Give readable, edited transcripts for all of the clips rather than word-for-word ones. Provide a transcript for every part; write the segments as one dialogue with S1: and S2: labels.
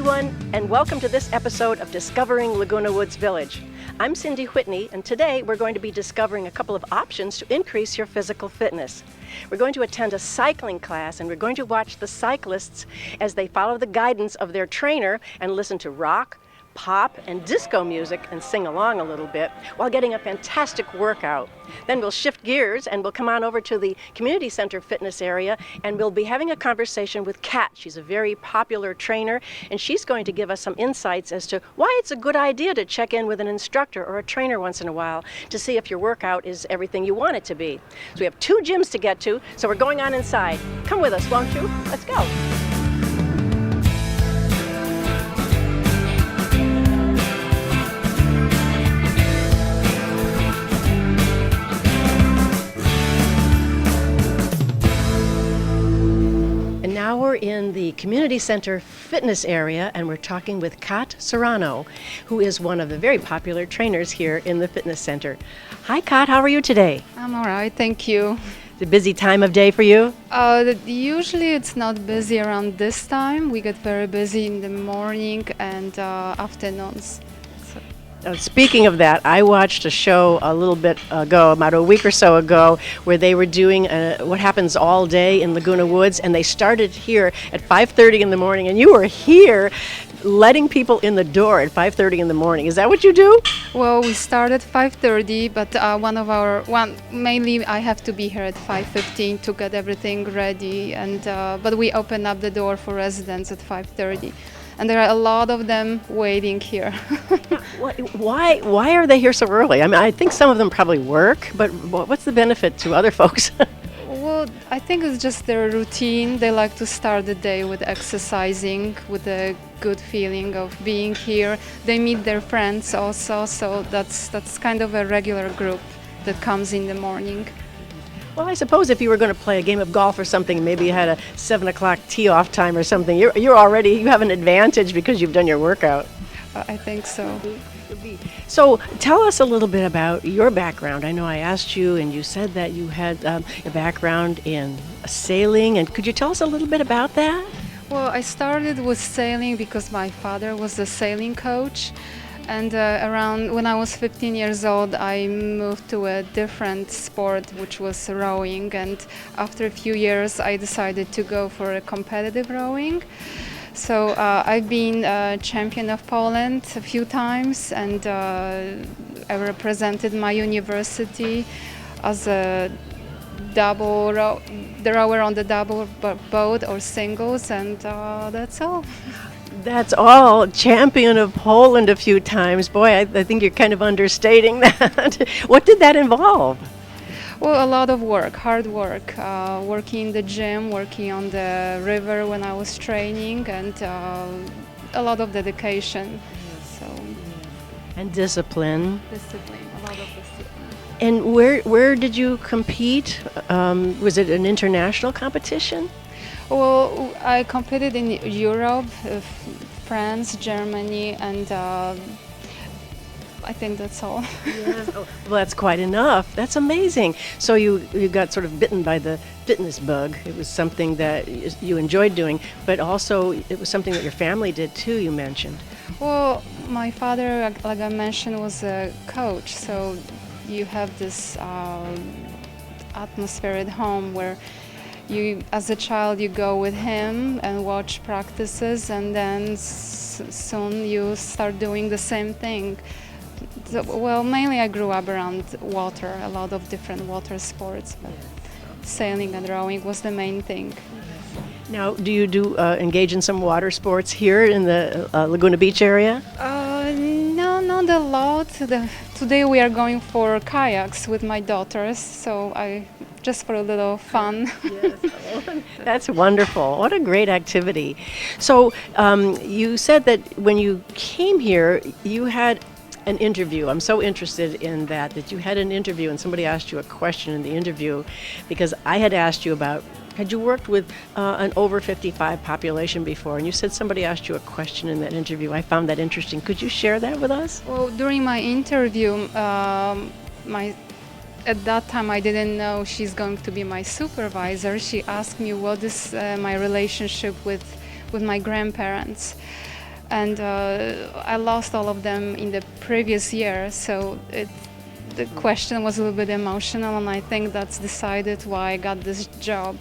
S1: everyone, and welcome to this episode of Discovering Laguna Woods Village. I'm Cindy Whitney, and today we're going to be discovering a couple of options to increase your physical fitness. We're going to attend a cycling class, and we're going to watch the cyclists as they follow the guidance of their trainer and listen to rock, pop, and disco music and sing along a little bit while getting a fantastic workout. Then we'll shift gears and we'll come on over to the community center fitness area, and we'll be having a conversation with Kat. She's a very popular trainer, and she's going to give us some insights as to why it's a good idea to check in with an instructor or a trainer once in a while to see if your workout is everything you want it to be. So we have 2 gyms to get to, so we're going on inside. Come with us, won't you? Let's go. Now we're in the community center fitness area, and we're talking with Kat Serrano, who is one of the very popular trainers here in the fitness center. Hi Kat, how are you today?
S2: I'm all right, thank you.
S1: It's a busy time of day for you?
S2: Usually it's not busy around this time. We get very busy in the morning and afternoons.
S1: Speaking of that, I watched a show a little bit ago, about a week or so ago, where they were doing what happens all day in Laguna Woods, and they started here at 5:30 in the morning, and you were here letting people in the door at 5:30 in the morning. Is that what you do?
S2: Well, we start at 5:30, but mainly I have to be here at 5:15 to get everything ready, and but we open up the door for residents at 5:30. And there are a lot of them waiting here.
S1: Why are they here so early? I mean, I think some of them probably work, but what's the benefit to other folks?
S2: Well, I think it's just their routine. They like to start the day with exercising, with a good feeling of being here. They meet their friends also, so that's kind of a regular group that comes in the morning.
S1: Well, I suppose if you were going to play a game of golf or something, maybe you had a 7 o'clock tee-off time or something, you have an advantage because you've done your workout.
S2: I think so.
S1: So tell us a little bit about your background. I know I asked you, and you said that you had a background in sailing, and could you tell us a little bit about that?
S2: Well, I started with sailing because my father was a sailing coach. And around when I was 15 years old, I moved to a different sport, which was rowing. And after a few years, I decided to go for a competitive rowing. So I've been champion of Poland a few times, and I represented my university as a the rower on the double boat or singles, and that's all.
S1: That's all. Champion of Poland a few times. Boy, I think you're kind of understating that. What did that involve?
S2: Well, a lot of work, hard work, working in the gym, working on the river when I was training, and a lot of dedication. So.
S1: And discipline.
S2: A lot of discipline.
S1: And where did you compete? Was it an international competition?
S2: Well, I competed in Europe, France, Germany, and I think that's all.
S1: Yes. Oh, well, that's quite enough. That's amazing. So you got sort of bitten by the fitness bug. It was something that you enjoyed doing, but also it was something that your family did too, you mentioned.
S2: Well, my father, like I mentioned, was a coach, so you have this atmosphere at home where as a child, you go with him and watch practices, and then soon you start doing the same thing. Well, mainly I grew up around water, a lot of different water sports, but sailing and rowing was the main thing.
S1: Now, do you engage in some water sports here in the Laguna Beach area?
S2: No, not a lot. Today we are going for kayaks with my daughters, so just for a little fun.
S1: Yes, that's wonderful. What a great activity. So you said that when you came here, you had an interview. I'm so interested in that you had an interview and somebody asked you a question in the interview, because I had asked you about, had you worked with an over 55 population before? And you said somebody asked you a question in that interview. I found that interesting. Could you share that with us?
S2: Well, during my interview, at that time I didn't know she's going to be my supervisor. She asked me what is my relationship with my grandparents. and I lost all of them in the previous year, so the question was a little bit emotional, and I think that's decided why I got this job.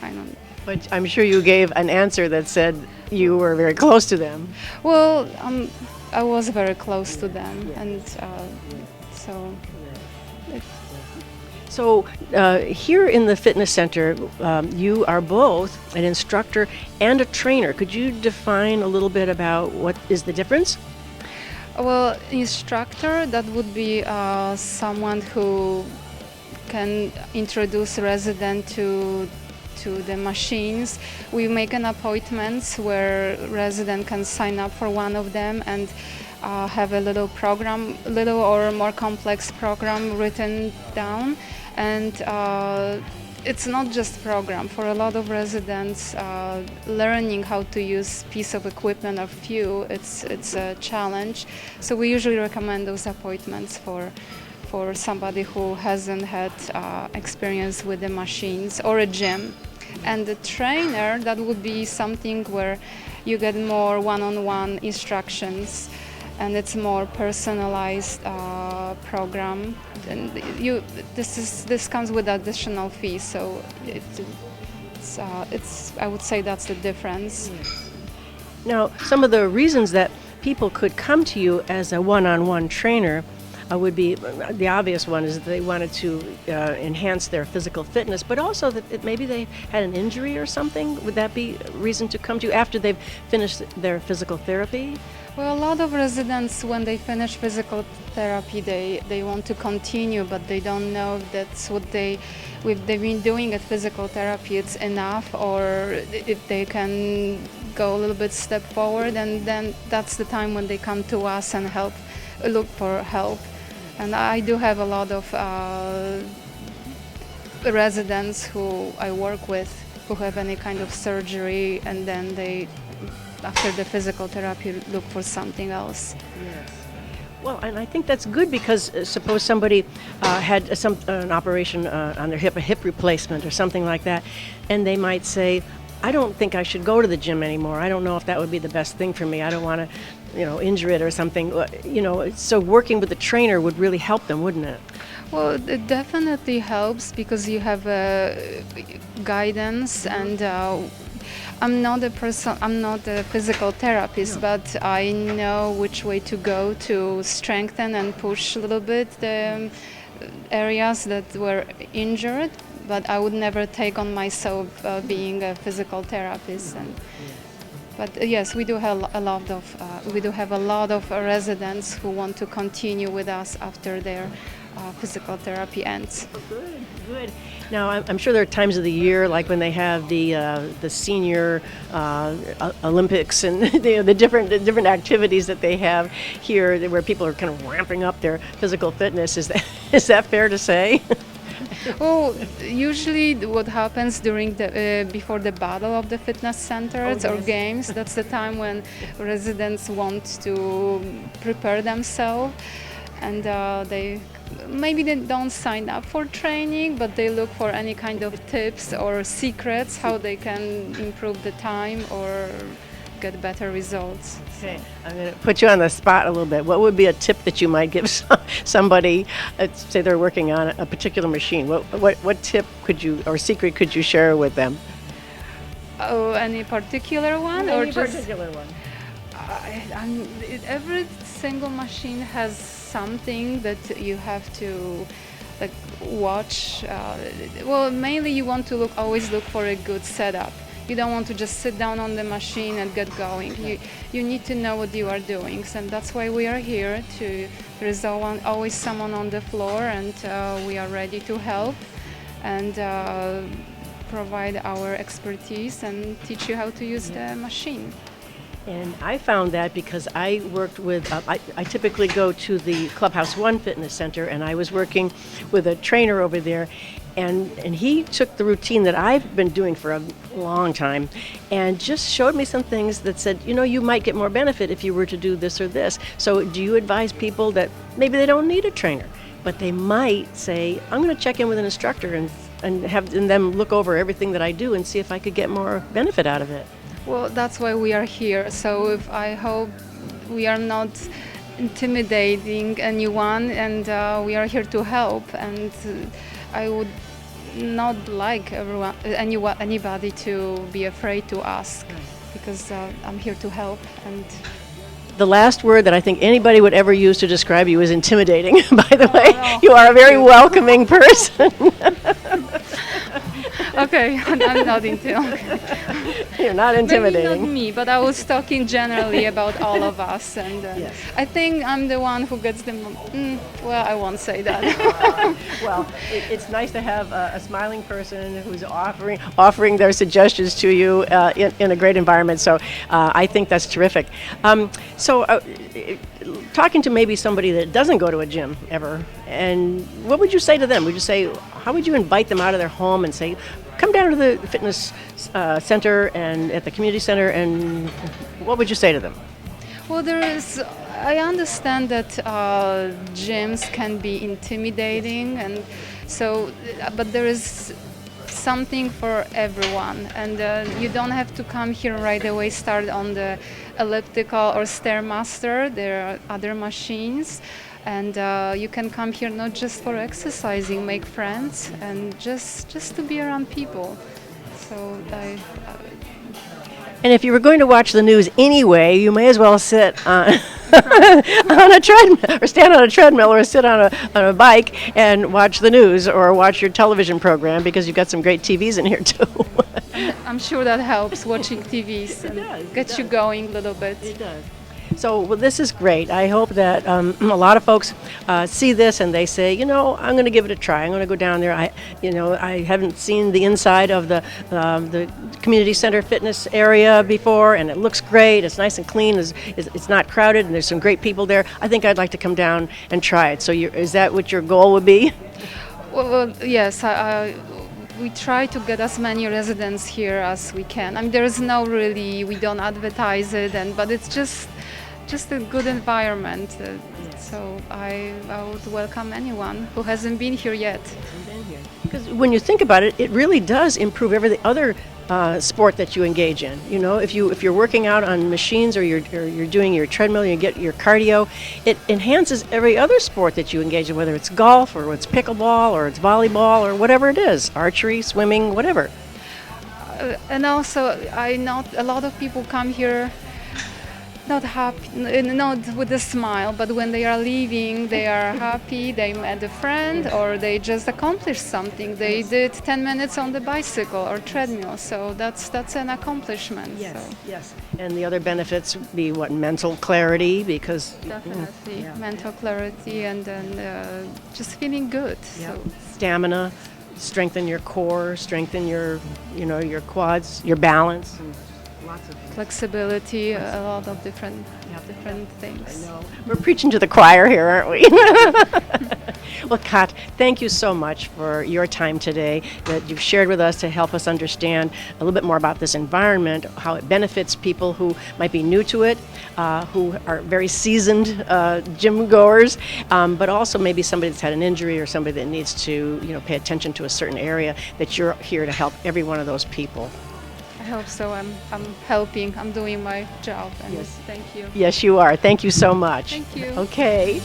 S2: I don't.
S1: But I'm sure you gave an answer that said you were very close to them.
S2: Well, I was very close to them, and so.
S1: So here in the fitness center, you are both an instructor and a trainer. Could you define a little bit about what is the difference?
S2: Well, instructor, that would be someone who can introduce resident to the machines. We make an appointments where resident can sign up for one of them and have a little program, little or more complex program written down. And it's not just program. For a lot of residents, learning how to use piece of equipment or few, it's a challenge. So we usually recommend those appointments for somebody who hasn't had experience with the machines or a gym. And the trainer, that would be something where you get more one-on-one instructions, and it's more personalized program. And this comes with additional fee, so it's I would say that's the difference.
S1: Now, some of the reasons that people could come to you as a one-on-one trainer would be, the obvious one is that they wanted to enhance their physical fitness, but also that maybe they had an injury or something. Would that be a reason to come to you after they've finished their physical therapy?
S2: Well, a lot of residents, when they finish physical therapy, they want to continue, but they don't know if that's what they've been doing at physical therapy, it's enough, or if they can go a little bit step forward, and then that's the time when they come to us and look for help. And I do have a lot of residents who I work with who have any kind of surgery, and then they, after the physical therapy, look for something else.
S1: Yes. Well, and I think that's good because suppose somebody had an operation on their hip, a hip replacement or something like that, and they might say, I don't think I should go to the gym anymore. I don't know if that would be the best thing for me. I don't want to, injure it or something. So working with the trainer would really help them, wouldn't it?
S2: Well, it definitely helps because you have guidance, and I'm not a physical therapist, but I know which way to go to strengthen and push a little bit the areas that were injured. But I would never take on myself being a physical therapist. But yes, we do have a lot of residents who want to continue with us after their physical therapy ends.
S1: Good. Now, I'm sure there are times of the year, like when they have the senior Olympics and the different activities that they have here, where people are kind of ramping up their physical fitness. Is that fair to say?
S2: Well, usually what happens during before the battle of the fitness centers or games, that's the time when residents want to prepare themselves, and they don't sign up for training, but they look for any kind of tips or secrets how they can improve the time or get better results.
S1: Okay, I'm going to put you on the spot a little bit. What would be a tip that you might give somebody, say they're working on a particular machine? What tip could you or secret could you share with them?
S2: Oh, any particular one?
S1: Any particular one.
S2: Every single machine has something that you have to watch. Well, mainly you want to always look for a good setup. You don't want to just sit down on the machine and get going. You need to know what you are doing, and that's why we are here. There's always someone on the floor, and we are ready to help and provide our expertise and teach you how to use the machine.
S1: And I found that because I worked with, I typically go to the Clubhouse One Fitness Center, and I was working with a trainer over there, and he took the routine that I've been doing for a long time and just showed me some things that said, you might get more benefit if you were to do this or this. So do you advise people that maybe they don't need a trainer, but they might say, I'm going to check in with an instructor and have them look over everything that I do and see if I could get more benefit out of it?
S2: Well, that's why we are here. So if I hope we are not intimidating anyone, and we are here to help. And I would not like anybody to be afraid to ask, because I'm here to help. And
S1: The last word that I think anybody would ever use to describe you is intimidating, by the way.
S2: no.
S1: You are a very welcoming person.
S2: okay, I'm not intimidating.
S1: You're not intimidating.
S2: Maybe not me, but I was talking generally about all of us, and
S1: Yes.
S2: I think I'm the one who gets the. Well, I won't say that.
S1: Well, it's nice to have a smiling person who's offering their suggestions to you in a great environment. So I think that's terrific. Talking to maybe somebody that doesn't go to a gym ever, and what would you say to them? Would you say, how would you invite them out of their home and say, come down to the fitness center and at the community center, and what would you say to them?
S2: Well, I understand that gyms can be intimidating, and so, but there is something for everyone, and you don't have to come here right away, start on the elliptical or Stairmaster. There are other machines, and you can come here not just for exercising, make friends, and just to be around people. So
S1: And if you were going to watch the news anyway, you may as well sit on, on a treadmill, or stand on a treadmill, or sit on a bike and watch the news, or watch your television program, because you've got some great TVs in here too.
S2: I'm sure that helps, watching TVs and gets you going a little bit.
S1: It does. So this is great. I hope that a lot of folks see this and they say, I'm going to give it a try. I'm going to go down there. I haven't seen the inside of the community center fitness area before, and it looks great. It's nice and clean. It's not crowded, and there's some great people there. I think I'd like to come down and try it. So is that what your goal would be?
S2: Well, yes. We try to get as many residents here as we can. I mean, we don't advertise it, but it's just a good environment. So I would welcome anyone who hasn't been here yet.
S1: Because when you think about it, it really does improve every other sport that you engage in. If you're working out on machines, or you're doing your treadmill, you get your cardio, it enhances every other sport that you engage in, whether it's golf or it's pickleball or it's volleyball or whatever it is, archery, swimming, whatever.
S2: And also, I know a lot of people come here not happy, not with a smile, but when they are leaving, they are happy, they met a friend, or they just accomplished something. They did 10 minutes on the bicycle or treadmill, so that's an accomplishment.
S1: Yes,
S2: so.
S1: yes. And the other benefits be what? Mental clarity, because...
S2: Definitely, mental clarity, and then just feeling good.
S1: Yeah.
S2: So.
S1: Stamina, strengthen your core, strengthen your quads, your balance, and lots of
S2: Flexibility, a lot of different things.
S1: I know. We're preaching to the choir here, aren't we? Well, Kat, thank you so much for your time today that you've shared with us to help us understand a little bit more about this environment, how it benefits people who might be new to it, who are very seasoned gym goers, but also maybe somebody that's had an injury or somebody that needs to pay attention to a certain area, that you're here to help every one of those people.
S2: I hope so. I'm helping. I'm doing my job. And
S1: Yes.
S2: Thank you.
S1: Yes, you are. Thank you so much.
S2: Thank you.
S1: Okay.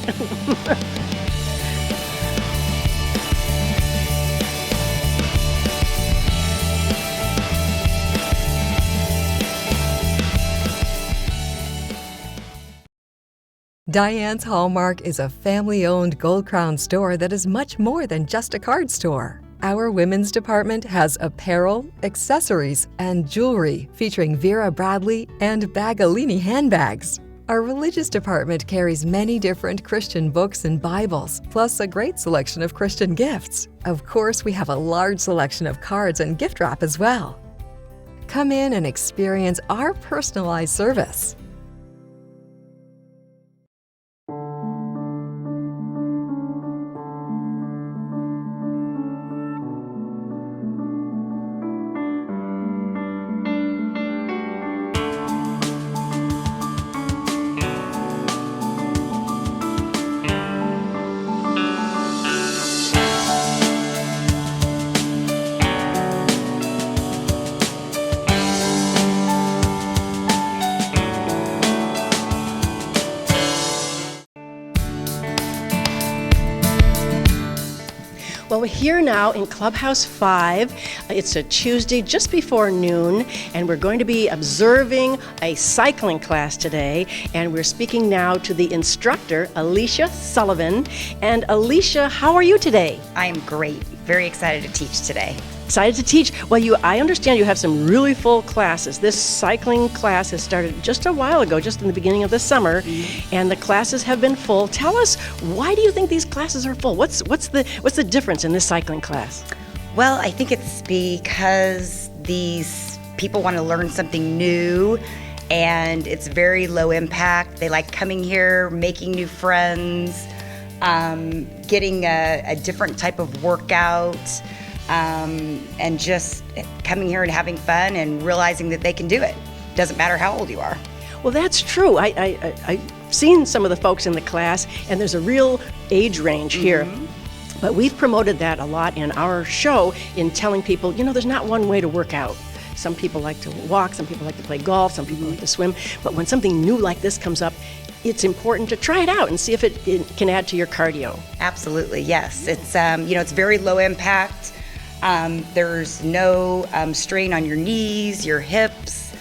S3: Diane's Hallmark is a family-owned Gold Crown store that is much more than just a card store. Our women's department has apparel, accessories, and jewelry featuring Vera Bradley and Bagalini handbags. Our religious department carries many different Christian books and Bibles, plus a great selection of Christian gifts. Of course, we have a large selection of cards and gift wrap as well. Come in and experience our personalized service.
S1: Well, we're here now in Clubhouse 5. It's a Tuesday just before noon, and we're going to be observing a cycling class today. And we're speaking now to the instructor, Alicia Sullivan. And Alicia, how are you today?
S4: I am great. Very excited to teach today.
S1: Excited to teach? Well, I understand you have some really full classes. This cycling class has started just a while ago, just in the beginning of the summer, and the classes have been full. Tell us, why do you think these classes are full? What's the difference in this cycling class?
S4: Well, I think it's because these people want to learn something new, and it's very low impact. They like coming here, making new friends, getting a different type of workout. And just coming here and having fun and realizing that they can do it. Doesn't matter how old you are.
S1: Well, that's true. I've seen some of the folks in the class, and there's a real age range here. But we've promoted that a lot in our show in telling people, there's not one way to work out. Some people like to walk, some people like to play golf, some people like to swim. But when something new like this comes up, it's important to try it out and see if it can add to your cardio.
S4: Absolutely, yes. It's it's very low impact. There's no strain on your knees, your hips.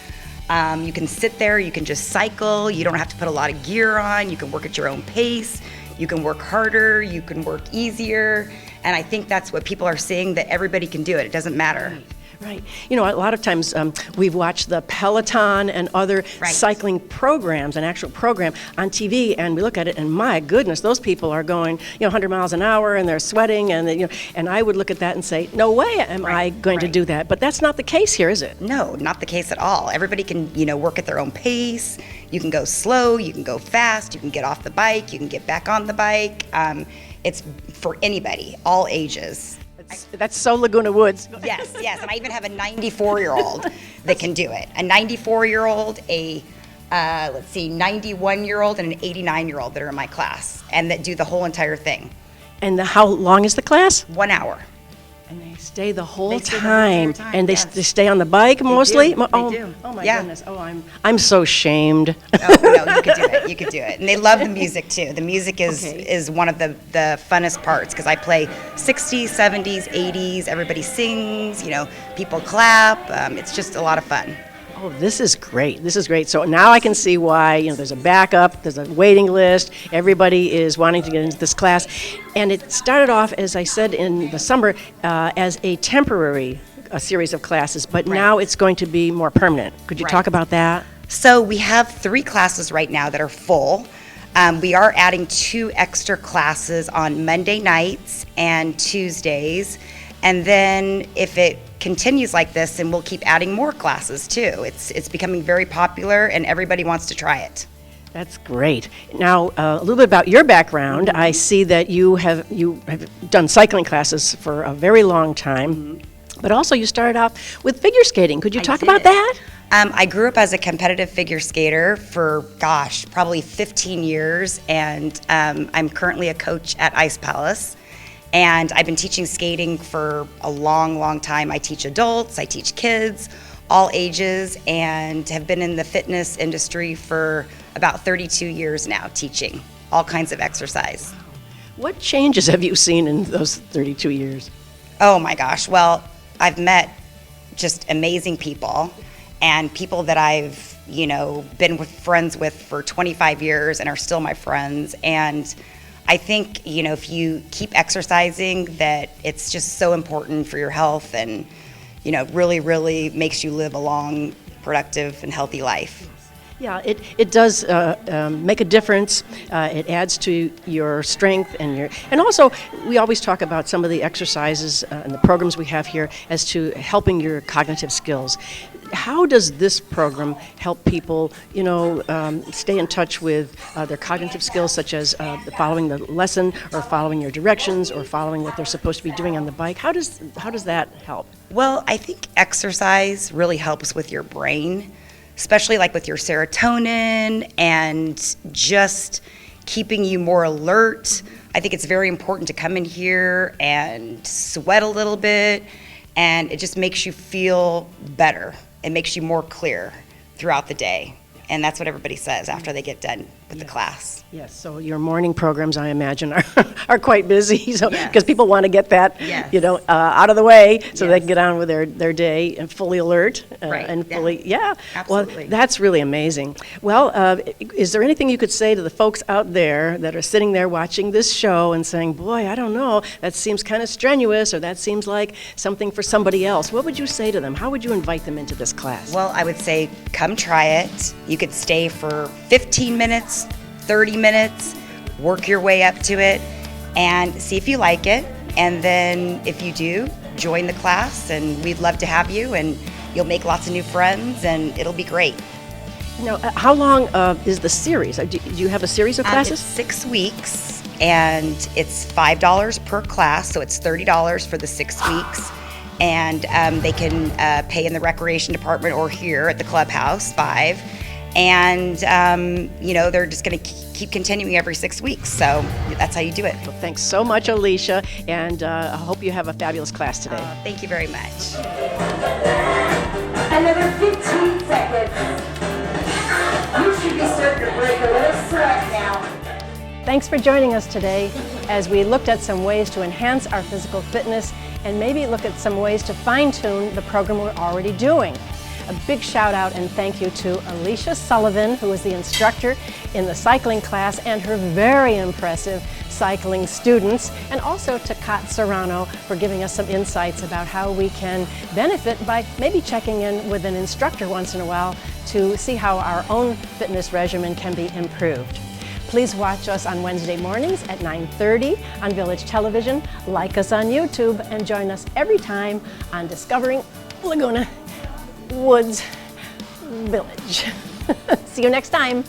S4: You can sit there, you can just cycle. You don't have to put a lot of gear on. You can work at your own pace. You can work harder. You can work easier. And I think that's what people are seeing, that everybody can do it. It doesn't matter.
S1: Right. A lot of times we've watched the Peloton and other cycling programs, an actual program on TV, and we look at it, and my goodness, those people are going, 100 miles an hour, and they're sweating, and and I would look at that and say, no way am I going to do that. But that's not the case here, is it?
S4: No, not the case at all. Everybody can, work at their own pace. You can go slow, you can go fast, you can get off the bike, you can get back on the bike. It's for anybody, all ages.
S1: That's so Laguna Woods.
S4: Yes, and I even have a 94-year-old that can do it. A 94-year-old, a 91-year-old, and an 89-year-old that are in my class, and that do the whole entire thing.
S1: And how long is the class?
S4: 1 hour.
S1: And they stay the whole
S4: They stay the
S1: time.
S4: entire time,
S1: And they
S4: yes.
S1: they stay on the bike mostly?
S4: They do.
S1: Oh my
S4: Yeah.
S1: goodness. Oh, I'm so shamed.
S4: Oh, no, you could do it. You could do it. And they love the music, too. The music is one of the funnest parts, because I play 60s, 70s, 80s. Everybody sings, people clap. It's just a lot of fun.
S1: Oh, this is great. This is great. So now I can see why, there's a backup, there's a waiting list, everybody is wanting to get into this class. And it started off, as I said, in the summer as a temporary series of classes, but now it's going to be more permanent. Could you talk about that?
S4: So we have 3 classes right now that are full. We are adding 2 extra classes on Monday nights and Tuesdays. And then if it continues like this, then we'll keep adding more classes too. It's becoming very popular, and everybody wants to try it.
S1: That's great. Now, a little bit about your background. I see that you have done cycling classes for a very long time, but also you started off with figure skating. Could you talk about that?
S4: I grew up as a competitive figure skater for, probably 15 years, and I'm currently a coach at Ice Palace. And I've been teaching skating for a long, long time. I teach adults, I teach kids, all ages, and have been in the fitness industry for about 32 years now, teaching all kinds of exercise.
S1: What changes have you seen in those 32 years?
S4: Oh my gosh, well, I've met just amazing people, and people that I've, been friends with for 25 years and are still my friends. And I think, if you keep exercising, that it's just so important for your health, and, really, really makes you live a long, productive, and healthy life.
S1: Yeah, it does make a difference. It adds to your strength and also we always talk about some of the exercises and the programs we have here as to helping your cognitive skills. How does this program help people, stay in touch with their cognitive skills, such as following the lesson, or following your directions, or following what they're supposed to be doing on the bike? How does that help?
S4: Well, I think exercise really helps with your brain, especially like with your serotonin and just keeping you more alert. I think it's very important to come in here and sweat a little bit, and it just makes you feel better. It makes you more clear throughout the day. And that's what everybody says after they get done with the class.
S1: Yes, so your morning programs, I imagine, are quite busy, so
S4: Yes.
S1: because people want to get that,
S4: Yes.
S1: out of the way, so they
S4: Yes.
S1: can get on with their day and fully alert
S4: Right,
S1: and
S4: yeah.
S1: fully, yeah.
S4: Absolutely.
S1: Well, that's really amazing. Well, is there anything you could say to the folks out there that are sitting there watching this show and saying, "Boy, I don't know, that seems kind of strenuous," or "That seems like something for somebody else"? What would you say to them? How would you invite them into this class?
S4: Well, I would say come try it. You could stay for 15 minutes, 30 minutes, work your way up to it, and see if you like it. And then if you do, join the class, and we'd love to have you, and you'll make lots of new friends, and it'll be great.
S1: How long is the series? Do you have a series of
S4: It's
S1: classes?
S4: 6 weeks, and it's $5 per class, so it's $30 for the 6 weeks. And they can pay in the recreation department or here at the clubhouse, $5. And, they're just going to keep continuing every 6 weeks. So that's how you do it.
S1: Well, thanks so much, Alicia, and I hope you have a fabulous class today.
S4: Thank you very much.
S5: Another 15 seconds. You should be starting to break a little sweat now.
S1: Thanks for joining us today as we looked at some ways to enhance our physical fitness and maybe look at some ways to fine-tune the program we're already doing. A big shout out and thank you to Alicia Sullivan, who is the instructor in the cycling class, and her very impressive cycling students, and also to Kat Serrano for giving us some insights about how we can benefit by maybe checking in with an instructor once in a while to see how our own fitness regimen can be improved. Please watch us on Wednesday mornings at 9:30 on Village Television, like us on YouTube, and join us every time on Discovering Laguna Woods Village. See you next time.